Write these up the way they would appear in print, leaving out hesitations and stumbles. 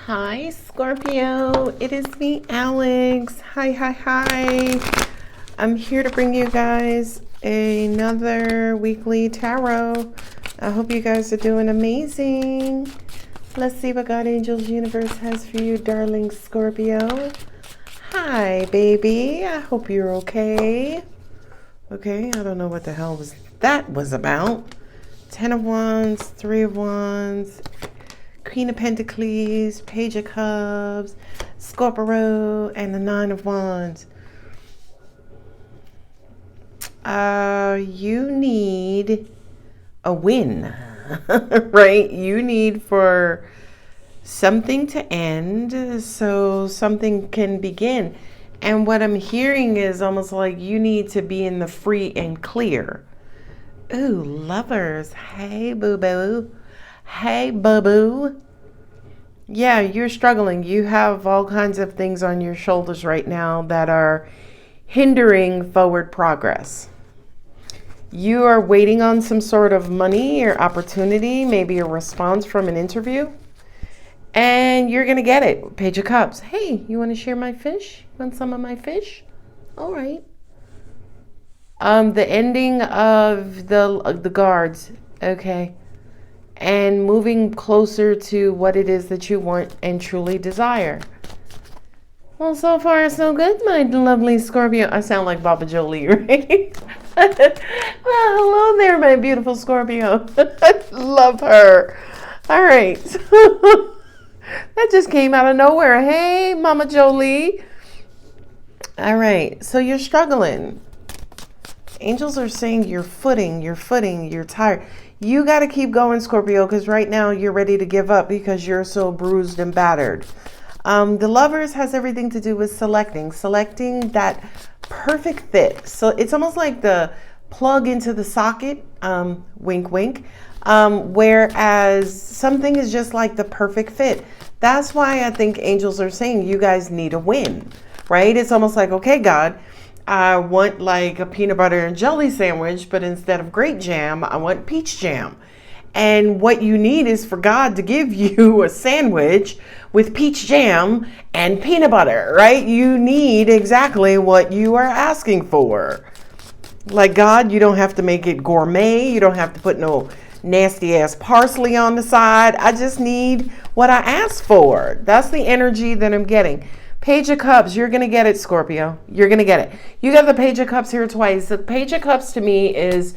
Hi, Scorpio. It is me, Alex. Hi. I'm here to bring you guys another weekly tarot. I hope you guys are doing amazing. Let's see what God, Angels, Universe has for you, darling Scorpio. Hi, baby. I hope you're okay. Okay, I don't know what the hell that was about. 10 of Wands, 3 of Wands, Queen of Pentacles, Page of Cups, Scorpio, and the 9 of Wands. You need a win, right? You need for something to end so something can begin. And what I'm hearing is almost like you need to be in the free and clear. Ooh, lovers. Hey, boo-boo. Hey, boo-boo. Yeah, you're struggling. You have all kinds of things on your shoulders right now that are hindering forward progress. You are waiting on some sort of money or opportunity, maybe a response from an interview, and you're going to get it. Page of Cups. Hey, you want to share my fish? Want some of my fish? All right. The ending of the guards. Okay. And moving closer to what it is that you want and truly desire. Well, so far so good, my lovely Scorpio. I sound like Baba Jolie, right? Well, hello there, my beautiful Scorpio. I love her. All right. That just came out of nowhere. Hey, Mama Jolie. All right. So you're struggling. Angels are saying you're tired. You got to keep going, Scorpio, because right now you're ready to give up because you're so bruised and battered. The Lovers has everything to do with selecting that perfect fit. So it's almost like the plug into the socket, wink, wink, whereas something is just like the perfect fit. That's why I think angels are saying you guys need a win, right? It's almost like, okay, God, I want like a peanut butter and jelly sandwich, but instead of grape jam, I want peach jam. And what you need is for God to give you a sandwich with peach jam and peanut butter, right? You need exactly what you are asking for. Like, God, you don't have to make it gourmet. You don't have to put no nasty ass parsley on the side. I just need what I asked for. That's the energy that I'm getting. Page of Cups, you're going to get it, Scorpio. You're going to get it. You got the Page of Cups here twice. The Page of Cups to me is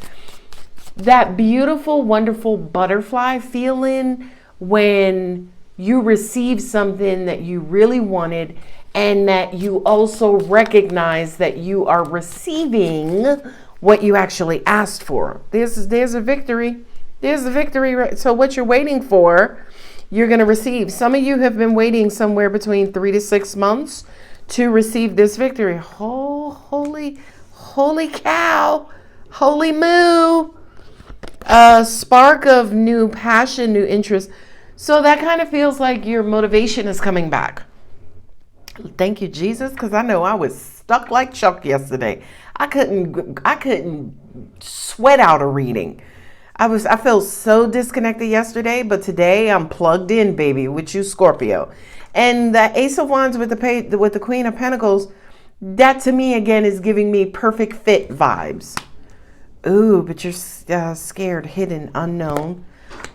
that beautiful, wonderful butterfly feeling when you receive something that you really wanted and that you also recognize that you are receiving what you actually asked for. There's a victory. There's a victory. So what you're waiting for, you're going to receive. Some of you have been waiting somewhere between 3 to 6 months to receive this victory. Oh, holy cow. Holy moo. A spark of new passion, new interest. So that kind of feels like your motivation is coming back. Thank you, Jesus, because I know I was stuck like Chuck yesterday. I couldn't sweat out a reading. I felt so disconnected yesterday, but today I'm plugged in, baby, with you, Scorpio. And the Ace of Wands with the Queen of Pentacles, that to me again is giving me perfect fit vibes. Ooh, but you're scared, hidden, unknown.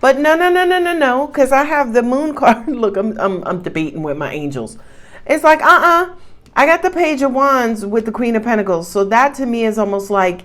But no, because I have the Moon card. Look, I'm debating with my angels. It's like, I got the Page of Wands with the Queen of Pentacles. So that to me is almost like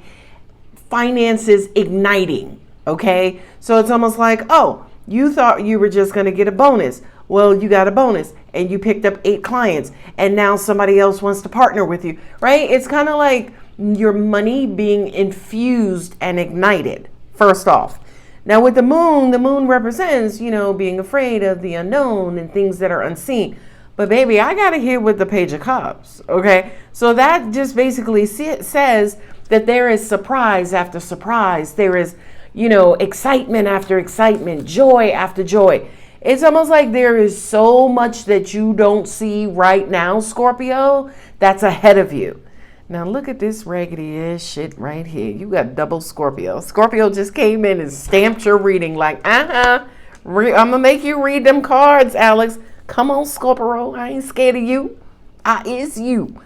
finances igniting. Okay, so it's almost like, oh, you thought you were just going to get a bonus. Well, you got a bonus and you picked up 8 clients and now somebody else wants to partner with you, right? It's kind of like your money being infused and ignited, first off. Now with the moon represents, being afraid of the unknown and things that are unseen. But baby, I got to hear with the Page of Cups, okay? So that just basically says that there is surprise after surprise. There is excitement after excitement, joy after joy. It's almost like there is so much that you don't see right now, Scorpio, that's ahead of you. Now look at this raggedy ass shit right here. You got double Scorpio. Scorpio just came in and stamped your reading like, I'm going to make you read them cards, Alex. Come on, Scorpio. I ain't scared of you. I is you.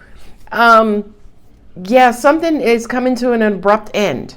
Yeah, something is coming to an abrupt end.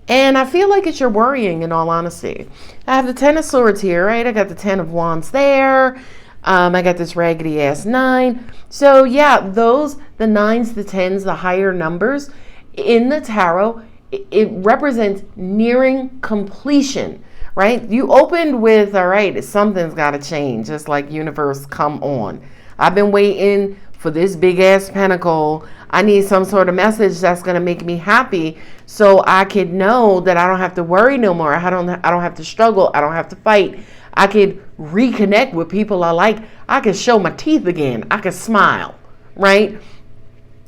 And I feel like it's your worrying, in all honesty. I have the 10 of Swords here, right? I got the 10 of Wands there. I got this raggedy ass 9. So yeah, the 9s, the 10s, the higher numbers in the tarot, it represents nearing completion, right? You opened with, all right, something's got to change. It's like, universe, come on. I've been waiting for this big ass pentacle. I need some sort of message that's going to make me happy so I could know that I don't have to worry no more. I don't have to struggle. I don't have to fight. I could reconnect with people I like. I could show my teeth again. I could smile, right?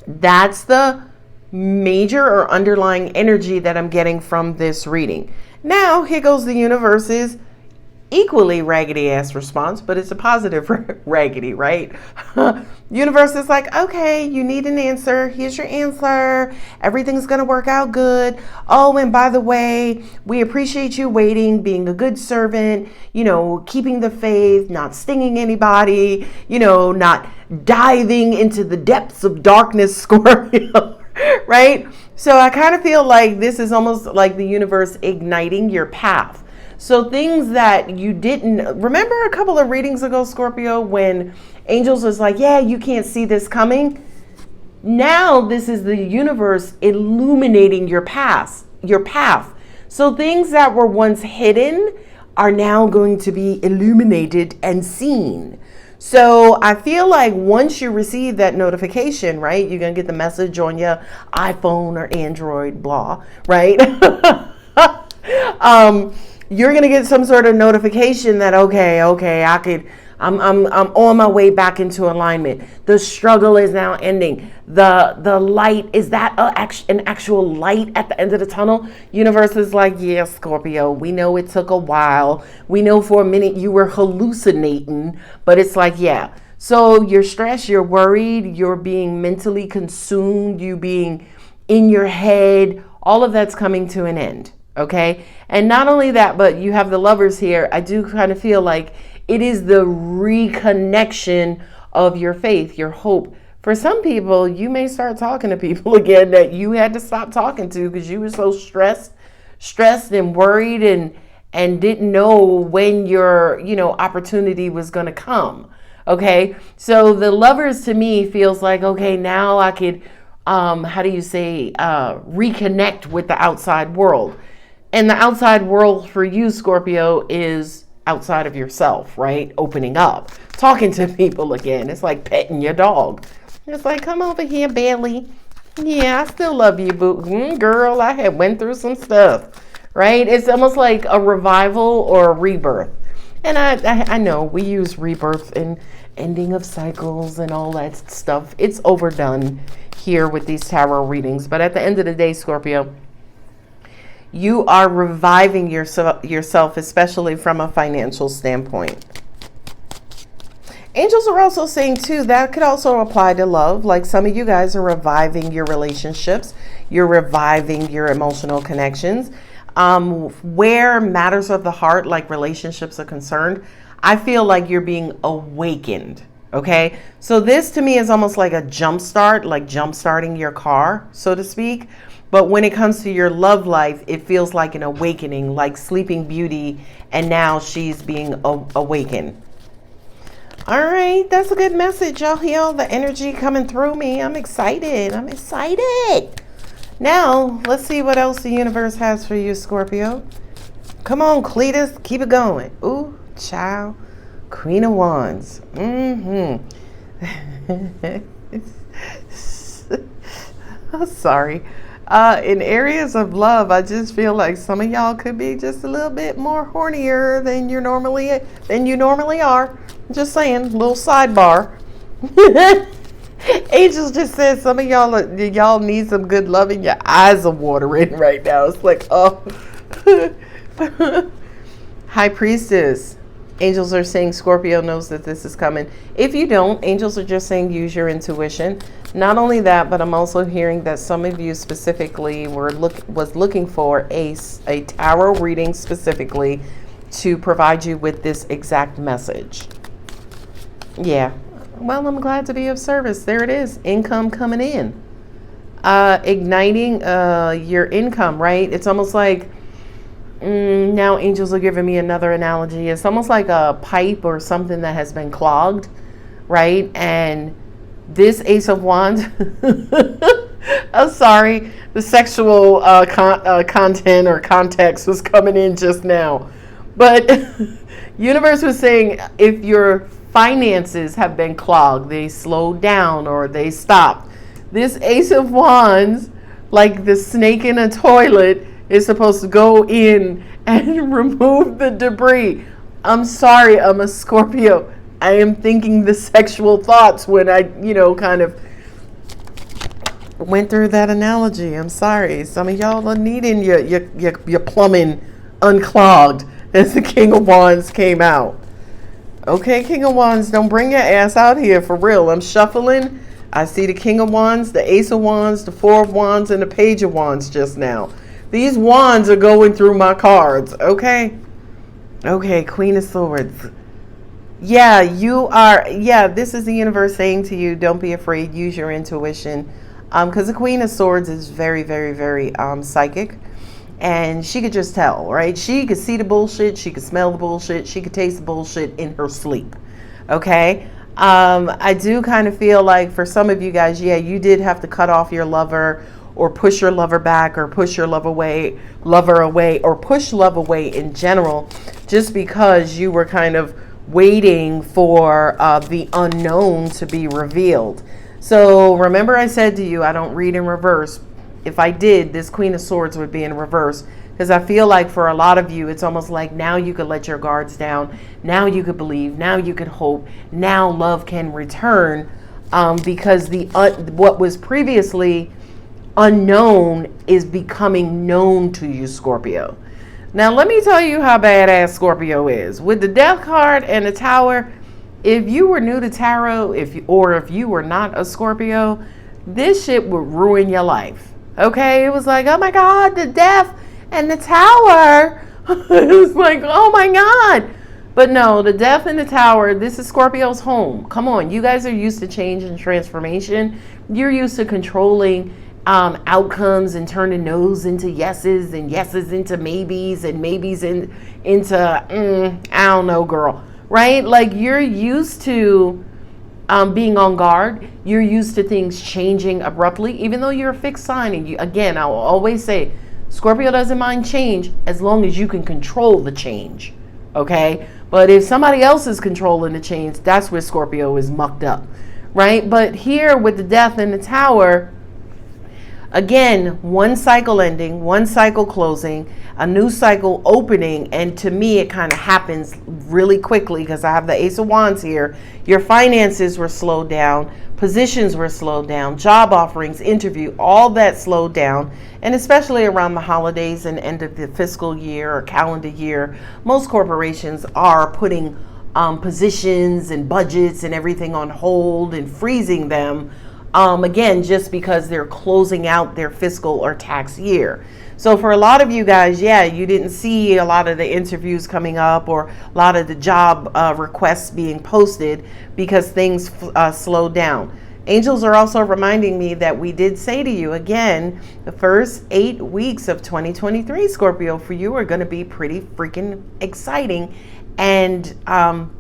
That's the major or underlying energy that I'm getting from this reading. Now, here goes the universe's equally raggedy ass response, but it's a positive raggedy, right? Universe is like, okay, you need an answer. Here's your answer. Everything's going to work out good. Oh, and by the way, we appreciate you waiting, being a good servant, keeping the faith, not stinging anybody, not diving into the depths of darkness, Scorpio, right? So I kind of feel like this is almost like the universe igniting your path. So things that you didn't remember a couple of readings ago, Scorpio, when angels was like, yeah, you can't see this coming. Now this is the universe illuminating your path. So things that were once hidden are now going to be illuminated and seen. So I feel like once you receive that notification, right, you're going to get the message on your iPhone or Android, blah, right? You're going to get some sort of notification that, okay, I'm on my way back into alignment. The struggle is now ending. The light, is that an actual light at the end of the tunnel? Universe is like, yeah, Scorpio, we know it took a while. We know for a minute you were hallucinating, but it's like, yeah. So you're stressed, you're worried, you're being mentally consumed, you being in your head, all of that's coming to an end. Okay. And not only that, but you have the Lovers here. I do kind of feel like it is the reconnection of your faith, your hope. For some people, you may start talking to people again that you had to stop talking to because you were so stressed and worried and didn't know when your, opportunity was going to come. Okay. So the Lovers to me feels like, okay, now I could, reconnect with the outside world. And the outside world for you, Scorpio, is outside of yourself, right? Opening up, talking to people again. It's like petting your dog. It's like, come over here, Bailey. Yeah, I still love you, boo. Girl, I had went through some stuff, right? It's almost like a revival or a rebirth. And I know we use rebirth and ending of cycles and all that stuff. It's overdone here with these tarot readings. But at the end of the day, Scorpio, you are reviving yourself, especially from a financial standpoint. Angels are also saying, too, that could also apply to love. Like some of you guys are reviving your relationships. You're reviving your emotional connections. Where matters of the heart, like relationships are concerned, I feel like you're being awakened. Okay. So this to me is almost like a jump start, like jump starting your car, so to speak. But when it comes to your love life, it feels like an awakening, like Sleeping Beauty, and now she's being awakened. All right, that's a good message. Y'all hear all the energy coming through me. I'm excited. Now, let's see what else the universe has for you, Scorpio. Come on, Cletus, keep it going. Ooh, child, Queen of Wands. I'm sorry. In areas of love, I just feel like some of y'all could be just a little bit more hornier than you normally are. Just saying, little sidebar. Angels just said some of y'all need some good love, and your eyes are watering right now. It's like, oh. High Priestess. Angels are saying Scorpio knows that this is coming. If you don't, angels are just saying use your intuition. Not only that, but I'm also hearing that some of you specifically was looking for a tarot reading specifically to provide you with this exact message. Yeah. Well, I'm glad to be of service. There it is. Income coming in. Igniting your income, right? It's almost like, now angels are giving me another analogy. It's almost like a pipe or something that has been clogged, right? And this Ace of Wands, I'm sorry, the sexual content or context was coming in just now. But universe was saying if your finances have been clogged, they slowed down or they stopped. This Ace of Wands, like the snake in a toilet, is supposed to go in and remove the debris. I'm sorry, I'm a Scorpio. I am thinking the sexual thoughts when I, kind of went through that analogy. I'm sorry. Some of y'all are needing your plumbing unclogged as the King of Wands came out. Okay, King of Wands, don't bring your ass out here for real. I'm shuffling. I see the King of Wands, the Ace of Wands, the Four of Wands, and the Page of Wands just now. These wands are going through my cards, okay? Okay, Queen of Swords. Yeah, you are, this is the universe saying to you, don't be afraid, use your intuition. Because the Queen of Swords is very, very, very psychic. And she could just tell, right? She could see the bullshit, she could smell the bullshit, she could taste the bullshit in her sleep, okay? I do kind of feel like for some of you guys, you did have to cut off your lover or push your lover back or push your lover away, or push love away in general, just because you were kind of waiting for the unknown to be revealed. So remember I said to you, I don't read in reverse. If I did, this Queen of Swords would be in reverse. Because I feel like for a lot of you, it's almost like now you could let your guards down. Now you could believe. Now you could hope. Now love can return. Because what was previously unknown is becoming known to you, Scorpio. Now let me tell you how badass Scorpio is. With the Death card and the Tower, if you were new to tarot, if you were not a Scorpio, this shit would ruin your life. Okay? It was like, oh my God, the Death and the Tower. It was like, oh my God. But no, the Death and the Tower, this is Scorpio's home. Come on, you guys are used to change and transformation. You're used to controlling outcomes and turning no's into yeses and yeses into maybes and maybes into I don't know, girl. Right? Like you're used to being on guard. You're used to things changing abruptly, even though you're a fixed sign. And again, I will always say, Scorpio doesn't mind change as long as you can control the change. Okay? But if somebody else is controlling the change, that's where Scorpio is mucked up. Right? But here with the Death and the Tower, again, one cycle ending, one cycle closing, a new cycle opening, and to me it kind of happens really quickly because I have the Ace of Wands here. Your finances were slowed down, positions were slowed down, job offerings, interview, all that slowed down, and especially around the holidays and end of the fiscal year or calendar year, most corporations are putting positions and budgets and everything on hold and freezing them. Again, just because they're closing out their fiscal or tax year. So for a lot of you guys, you didn't see a lot of the interviews coming up or a lot of the job requests being posted because things slowed down. Angels are also reminding me that we did say to you, again, the first 8 weeks of 2023, Scorpio, for you are going to be pretty freaking exciting and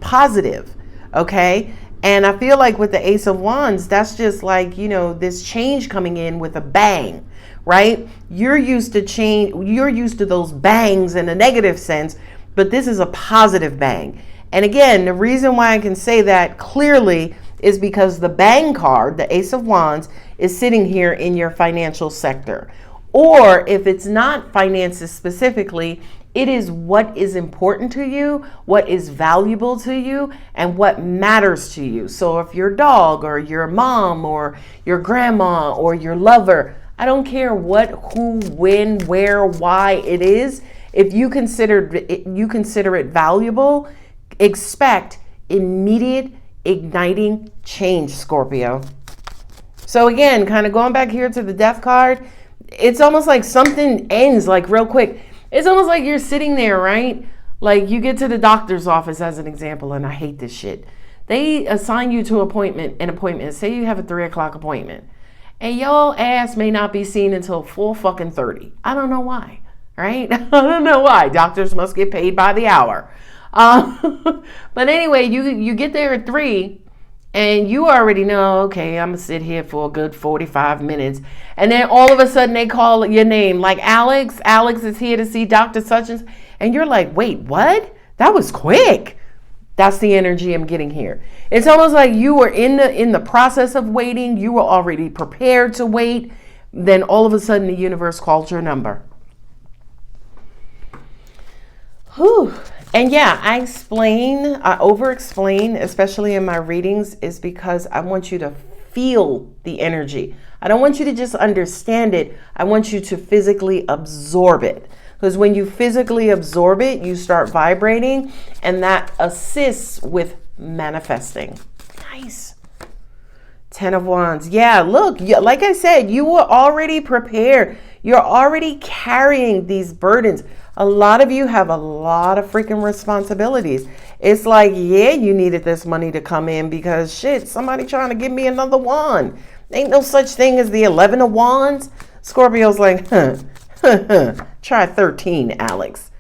positive, okay? And I feel like with the Ace of Wands, that's just like, this change coming in with a bang, right? You're used to change. You're used to those bangs in a negative sense, but this is a positive bang. And again, the reason why I can say that clearly is because the bang card, the Ace of Wands, is sitting here in your financial sector. Or if it's not finances specifically, it is what is important to you, what is valuable to you, and what matters to you. So if your dog or your mom or your grandma or your lover, I don't care what, who, when, where, why it is, if you consider it valuable, expect immediate igniting change, Scorpio. So again, kind of going back here to the Death card, it's almost like something ends like real quick. It's almost like you're sitting there, right? Like you get to the doctor's office as an example, and I hate this shit. They assign you to an appointment. Say you have a 3 o'clock appointment, and your ass may not be seen until 4:30. I don't know why, right? I don't know why. Doctors must get paid by the hour. But anyway, you get there at 3, and you already know, okay, I'm gonna sit here for a good 45 minutes, and then all of a sudden they call your name, like Alex is here to see Dr. Such and you're like, wait, what? That was quick. That's the energy I'm getting here. It's almost like you were in the process of waiting. You were already prepared to wait. Then all of a sudden the universe called your number. Whew. And yeah, I over-explain, especially in my readings, is because I want you to feel the energy. I don't want you to just understand it. I want you to physically absorb it. Because when you physically absorb it, you start vibrating, and that assists with manifesting. Nice. 10 of Wands. Yeah, look, like I said, you were already prepared. You're already carrying these burdens. A lot of you have a lot of freaking responsibilities. It's like, yeah, you needed this money to come in because shit, somebody trying to give me another wand. Ain't no such thing as the 11 of Wands. Scorpio's like, try 13, Alex.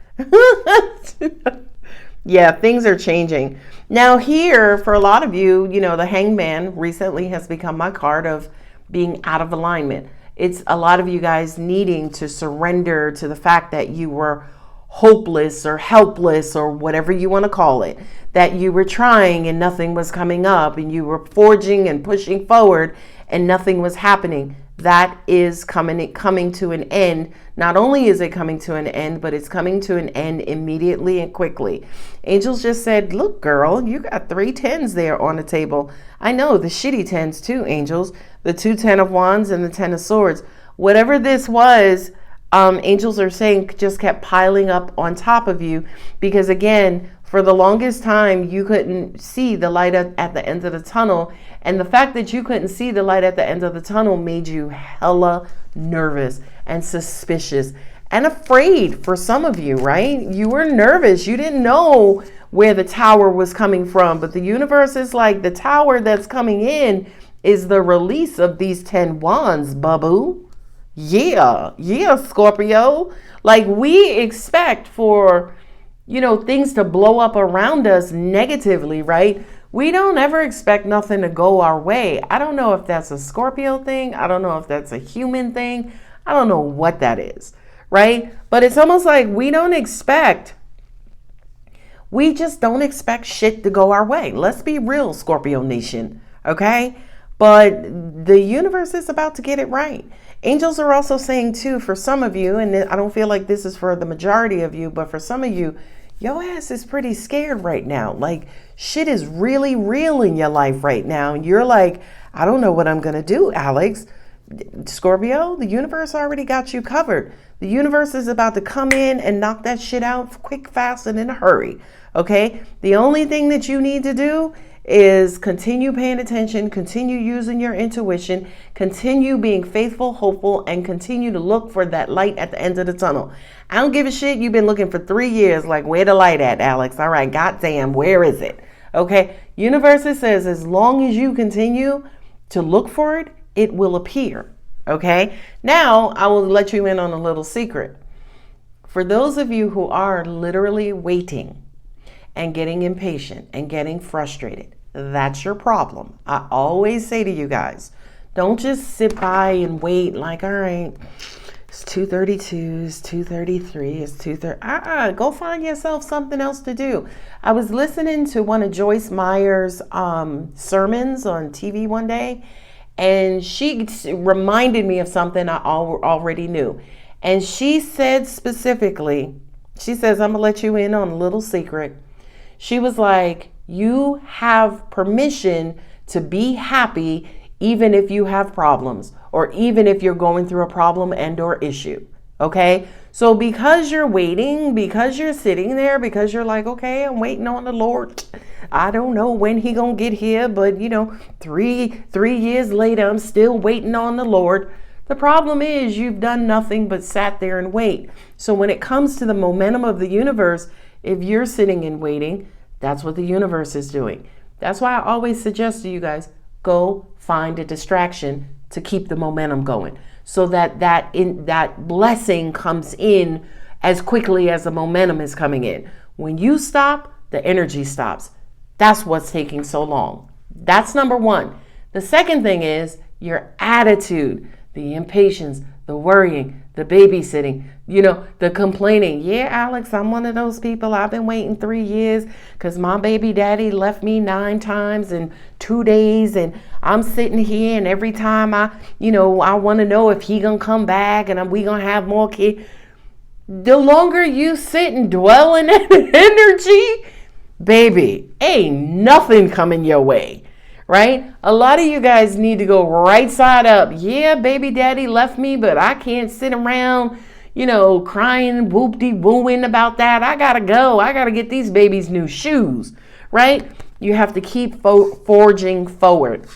Yeah, things are changing. Now here, for a lot of you, the Hangman recently has become my card of being out of alignment. It's a lot of you guys needing to surrender to the fact that you were hopeless or helpless or whatever you want to call it, that you were trying and nothing was coming up, and you were forging and pushing forward and nothing was happening. That is coming to an end. Not only is it coming to an end, but it's coming to an end immediately and quickly. Angels just said, look, girl, you got 3 10s there on the table. I know, the shitty 10s too, angels. The 2 10 of Wands and the 10 of Swords. Whatever this was, angels are saying just kept piling up on top of you. Because again, for the longest time, you couldn't see the light at the end of the tunnel. And the fact that you couldn't see the light at the end of the tunnel made you hella nervous and suspicious and afraid for some of you, right? You were nervous. You didn't know where the tower was coming from. But the universe is like, the tower that's coming in is the release of these 10 wands, babu. Yeah, Scorpio. Like, we expect for, things to blow up around us negatively, right? We don't ever expect nothing to go our way. I don't know if that's a Scorpio thing. I don't know if that's a human thing. I don't know what that is, right? But it's almost like we just don't expect shit to go our way. Let's be real, Scorpio Nation, okay? But the universe is about to get it right. Angels are also saying too, for some of you, and I don't feel like this is for the majority of you, but for some of you, your ass is pretty scared right now. Like, shit is really real in your life right now. And you're like, I don't know what I'm going to do, Alex. Scorpio, the universe already got you covered. The universe is about to come in and knock that shit out quick, fast, and in a hurry. Okay? The only thing that you need to do is continue paying attention, continue using your intuition, continue being faithful, hopeful, and continue to look for that light at the end of the tunnel. I don't give a shit. You've been looking for 3 years, like, where the light at, Alex? All right, goddamn, where is it? Okay, universe says as long as you continue to look for it, it will appear. Okay, now I will let you in on a little secret. For those of you who are literally waiting and getting impatient and getting frustrated, that's your problem. I always say to you guys, don't just sit by and wait like, all right, it's 2:32, it's 2:33, it's 2:30. Go find yourself something else to do. I was listening to one of Joyce Meyer's sermons on TV one day, and she reminded me of something I already knew. And she said specifically, she says, I'm gonna let you in on a little secret. She was like, you have permission to be happy even if you have problems, or even if you're going through a problem and or issue. Okay? So because you're waiting, because you're sitting there, because you're like, okay, I'm waiting on the Lord. I don't know when he gonna get here, but 3 years later, I'm still waiting on the Lord. The problem is you've done nothing but sat there and wait. So when it comes to the momentum of the universe, if you're sitting and waiting, that's what the universe is doing. That's why I always suggest to you guys, go find a distraction to keep the momentum going, so that blessing comes in as quickly as the momentum is coming in. When you stop, the energy stops. That's what's taking so long. That's number one. The second thing is your attitude, the impatience, the worrying, the babysitting, the complaining. Yeah, Alex, I'm one of those people. I've been waiting 3 years because my baby daddy left me 9 times in 2 days. And I'm sitting here, and every time I want to know if he gonna come back and we gonna have more kids. The longer you sit and dwell in that energy, baby, ain't nothing coming your way. Right? A lot of you guys need to go right side up. Yeah, baby daddy left me, but I can't sit around, crying, whoop-de-wooing about that. I gotta go. I gotta get these babies new shoes. Right? You have to keep forging forward.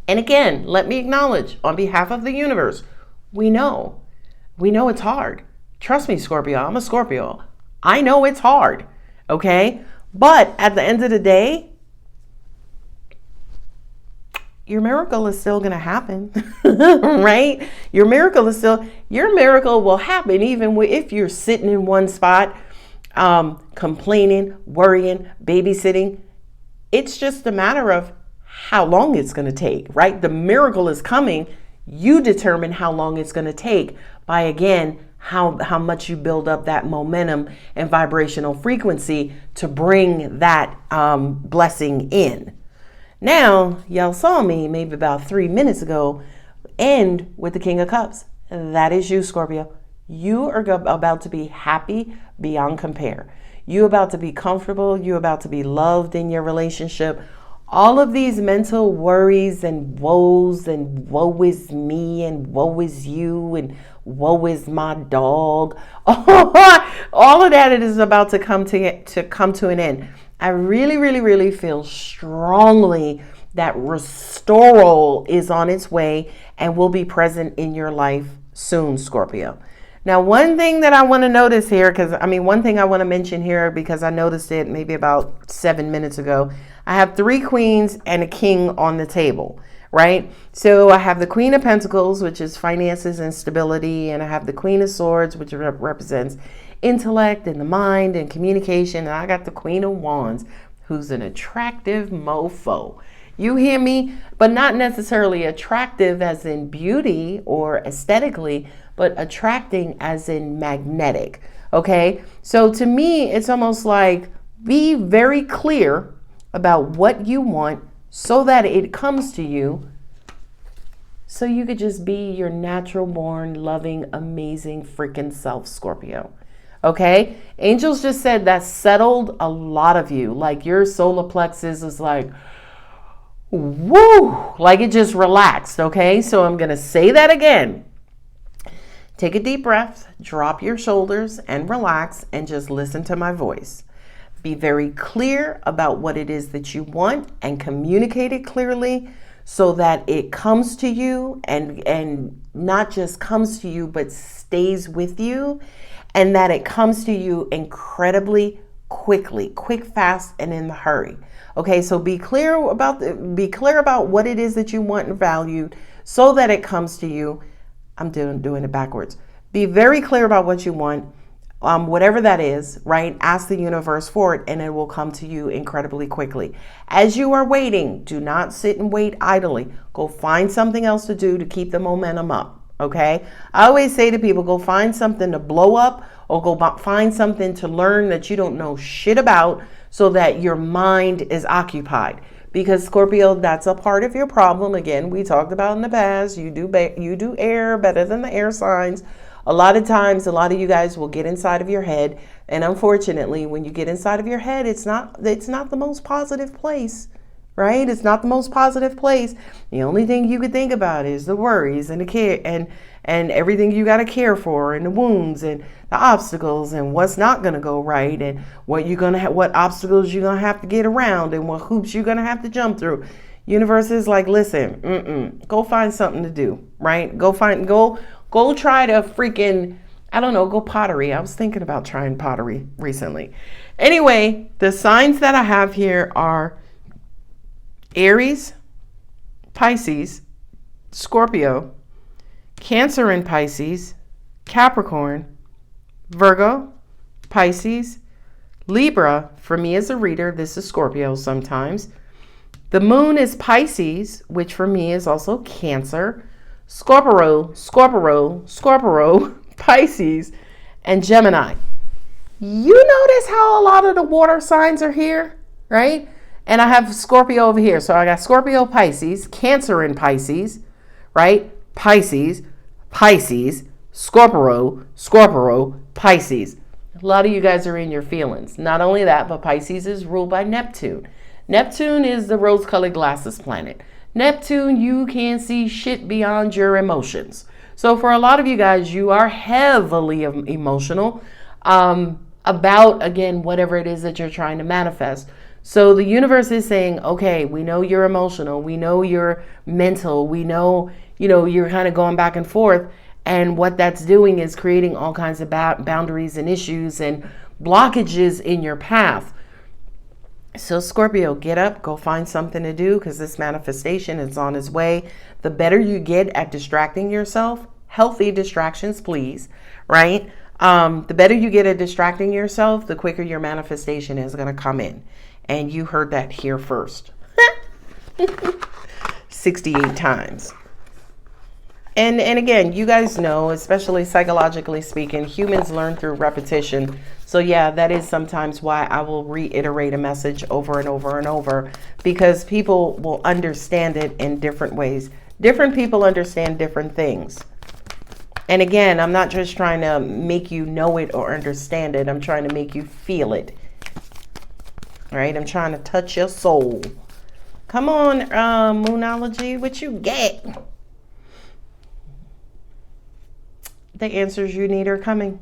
And again, let me acknowledge on behalf of the universe, we know it's hard. Trust me, Scorpio, I'm a Scorpio. I know it's hard. Okay? But at the end of the day, your miracle is still going to happen, right? Your miracle will happen even if you're sitting in one spot, complaining, worrying, babysitting. It's just a matter of how long it's going to take, right? The miracle is coming. You determine how long it's going to take by, again, how much you build up that momentum and vibrational frequency to bring that blessing in. Now, y'all saw me maybe about 3 minutes ago end with the King of Cups. That is you, Scorpio. You are about to be happy beyond compare. You're about to be comfortable. You're about to be loved in your relationship. All of these mental worries and woes and woe is me and woe is you and woe is my dog. All of that is about to come to an end. I really, really, really feel strongly that restoral is on its way and will be present in your life soon, Scorpio. Now, one thing that I want to notice here, one thing I want to mention here, because I noticed it maybe about 7 minutes ago, I have 3 queens and a king on the table, right? So I have the Queen of Pentacles, which is finances and stability, and I have the Queen of Swords, which represents intellect and the mind and communication. And I got the Queen of Wands, who's an attractive mofo. You hear me? But not necessarily attractive as in beauty or aesthetically, but attracting as in magnetic. Okay? So to me, it's almost like be very clear about what you want so that it comes to you, so you could just be your natural born, loving, amazing freaking self, Scorpio. Okay? Angels just said that settled a lot of you. Like your solar plexus is like, woo, like it just relaxed. Okay? So I'm going to say that again. Take a deep breath, drop your shoulders and relax and just listen to my voice. Be very clear about what it is that you want and communicate it clearly so that it comes to you and not just comes to you, but stays with you, and that it comes to you incredibly quickly, quick, fast, and in the hurry. Okay, so be clear about what it is that you want and value so that it comes to you. I'm doing it backwards. Be very clear about what you want. Whatever that is, right? Ask the universe for it and it will come to you incredibly quickly. As you are waiting, do not sit and wait idly. Go find something else to do to keep the momentum up, okay? I always say to people, go find something to blow up or go find something to learn that you don't know shit about so that your mind is occupied. Because Scorpio, that's a part of your problem. Again, we talked about in the past, you do air better than the air signs. A lot of times, a lot of you guys will get inside of your head. And unfortunately, when you get inside of your head, it's not the most positive place, right? It's not the most positive place. The only thing you could think about is the worries and the care and everything you got to care for, and the wounds and the obstacles and what's not going to go right, and what obstacles you're going to have to get around, and what hoops you're going to have to jump through. Universe is like, listen, go find something to do, right? Go try to freaking, go pottery. I was thinking about trying pottery recently. Anyway, the signs that I have here are Aries, Pisces, Scorpio, Cancer in Pisces, Capricorn, Virgo, Pisces, Libra. For me as a reader, this is Scorpio sometimes. The moon is Pisces, which for me is also Cancer, Scorpio, Pisces, and Gemini. You notice how a lot of the water signs are here, right? And I have Scorpio over here. So I got Scorpio, Pisces, Cancer in Pisces, right? Pisces, Scorpio, Pisces. A lot of you guys are in your feelings. Not only that, but Pisces is ruled by Neptune. Neptune is the rose-colored glasses planet. Neptune, you can't see shit beyond your emotions. So for a lot of you guys, you are heavily emotional about, again, whatever it is that you're trying to manifest. So the universe is saying, okay, we know you're emotional. We know you're mental. We know, you're kind of going back and forth. And what that's doing is creating all kinds of boundaries and issues and blockages in your path. So Scorpio, get up, go find something to do, because this manifestation is on its way. The better you get at distracting yourself, healthy distractions, please, right? The better you get at distracting yourself, the quicker your manifestation is going to come in. And you heard that here first. 68 times. And again, you guys know, especially psychologically speaking, humans learn through repetition. So yeah, that is sometimes why I will reiterate a message over and over and over, because people will understand it in different ways. Different people understand different things. And again, I'm not just trying to make you know it or understand it. I'm trying to make you feel it. All right? I'm trying to touch your soul. Come on, Moonology, what you get? The answers you need are coming.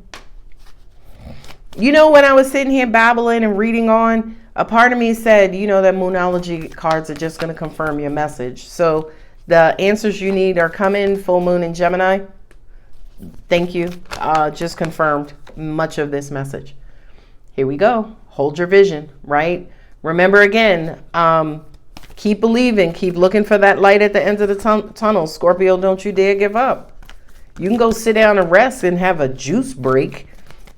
When I was sitting here babbling and reading on, a part of me said, that Moonology cards are just going to confirm your message. So the answers you need are coming, full moon in Gemini. Thank you. Just confirmed much of this message. Here we go. Hold your vision, right? Remember again, keep believing, keep looking for that light at the end of the tunnel. Scorpio, don't you dare give up. You can go sit down and rest and have a juice break,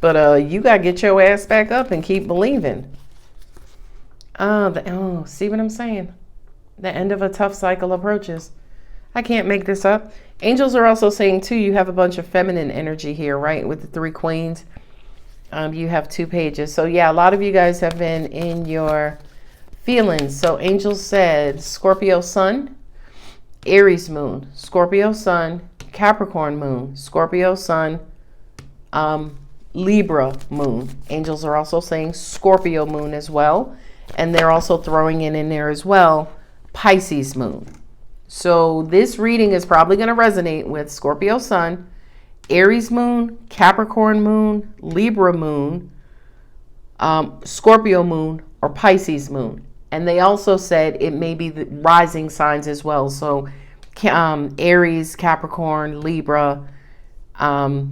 but you got to get your ass back up and keep believing. See what I'm saying? The end of a tough cycle approaches. I can't make this up. Angels are also saying, too, you have a bunch of feminine energy here, right? With the 3 queens. You have 2 pages. So, yeah, a lot of you guys have been in your feelings. So, angels said Scorpio sun, Aries moon, Scorpio sun, Capricorn moon, Scorpio sun, Libra moon. Angels are also saying Scorpio moon as well. And they're also throwing in there as well, Pisces moon. So this reading is probably going to resonate with Scorpio sun, Aries moon, Capricorn moon, Libra moon, Scorpio moon, or Pisces moon. And they also said it may be the rising signs as well. So Aries, Capricorn, Libra,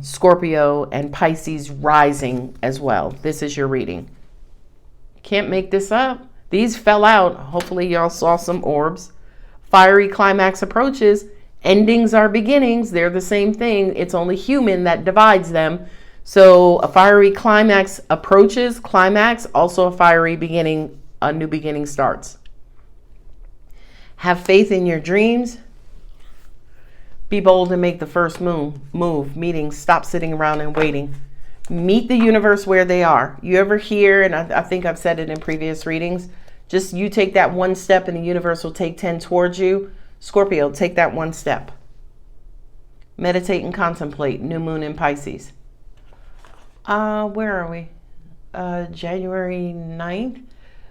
Scorpio, and Pisces rising as well. This is your reading. Can't make this up. These fell out. Hopefully y'all saw some orbs. Fiery climax approaches. Endings are beginnings. They're the same thing. It's only human that divides them. So a fiery climax approaches. Climax, also a fiery beginning. A new beginning starts. Have faith in your dreams. Be bold and make the first move. Meaning, stop sitting around and waiting. Meet the universe where they are. You ever hear, and I think I've said it in previous readings, just you take that one step and the universe will take 10 towards you. Scorpio, take that one step. Meditate and contemplate. New moon in Pisces. Where are we? January 9th.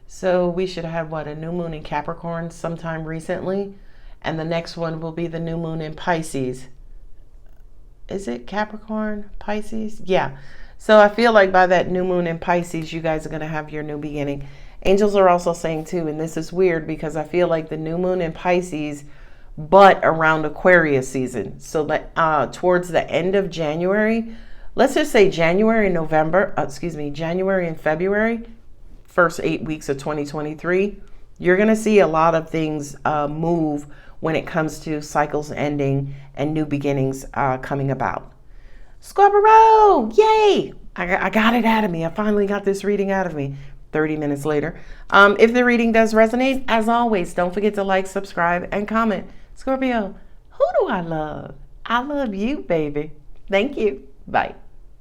So we should have a new moon in Capricorn sometime recently. And the next one will be the new moon in Pisces. Is it Capricorn, Pisces? Yeah. So I feel like by that new moon in Pisces, you guys are going to have your new beginning. Angels are also saying too, and this is weird because I feel like the new moon in Pisces, but around Aquarius season. So that towards the end of January, let's just say January and February, first 8 weeks of 2023, You're going to see a lot of things move when it comes to cycles ending and new beginnings coming about. Scorpio, yay! I got it out of me. I finally got this reading out of me 30 minutes later. If the reading does resonate, as always, don't forget to like, subscribe, and comment. Scorpio, who do I love? I love you, baby. Thank you. Bye.